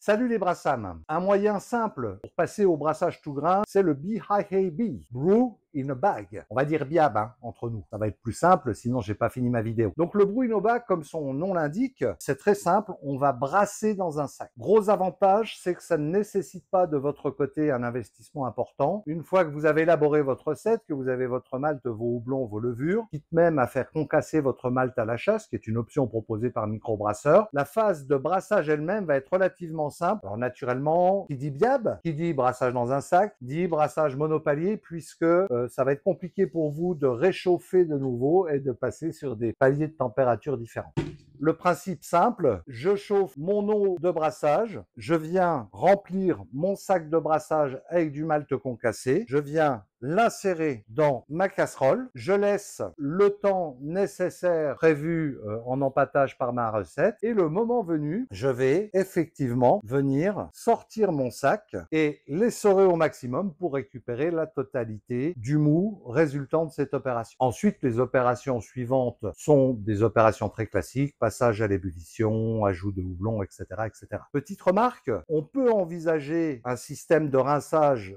Salut les brassams. Un moyen simple pour passer au brassage tout grain, c'est le BHAB, Brew in a Bag. On va dire BIAB entre nous. Ça va être plus simple, sinon j'ai pas fini ma vidéo. Donc le Brew in a Bag, comme son nom l'indique, c'est très simple. On va brasser dans un sac. Gros avantage, c'est que ça ne nécessite pas de votre côté un investissement important. Une fois que vous avez élaboré votre recette, que vous avez votre malt, vos houblons, vos levures, quitte même à faire concasser votre malt à la chasse, qui est une option proposée par microbrasseur, la phase de brassage elle-même va être relativement simple. Alors naturellement, qui dit BIAB, qui dit brassage dans un sac, dit brassage monopalier, puisque ça va être compliqué pour vous de réchauffer de nouveau et de passer sur des paliers de température différents. Le principe simple, je chauffe mon eau de brassage, je viens remplir mon sac de brassage avec du malt concassé, je viens l'insérer dans ma casserole, je laisse le temps nécessaire prévu en empâtage par ma recette et le moment venu, je vais effectivement venir sortir mon sac et l'essorer au maximum pour récupérer la totalité du mou résultant de cette opération. Ensuite, les opérations suivantes sont des opérations très classiques, passage à l'ébullition, ajout de houblon, etc., etc. Petite remarque, on peut envisager un système de rinçage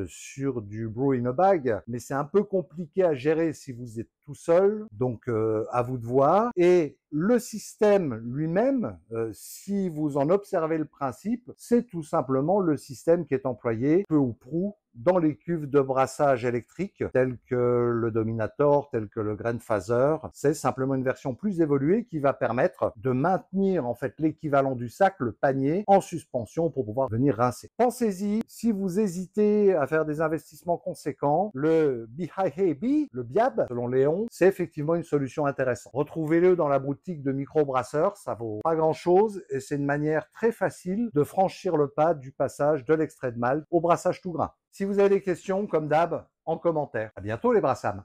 sur du brew in a bag, mais c'est un peu compliqué à gérer si vous êtes tout seul, donc à vous de voir. Et le système lui-même, si vous en observez le principe, c'est tout simplement le système qui est employé peu ou prou dans les cuves de brassage électrique telles que le Dominator, telles que le Grain Phaser. C'est simplement une version plus évoluée qui va permettre de maintenir en fait l'équivalent du sac, le panier, en suspension pour pouvoir venir rincer. Pensez-y, si vous hésitez à faire des investissements conséquents, le BHAB, le BIAB, selon Léon, c'est effectivement une solution intéressante. Retrouvez-le dans la boutique de microbrasseurs, ça vaut pas grand-chose et c'est une manière très facile de franchir le pas du passage de l'extrait de malt au brassage tout grain. Si vous avez des questions, comme d'hab, en commentaire. À bientôt les brassams.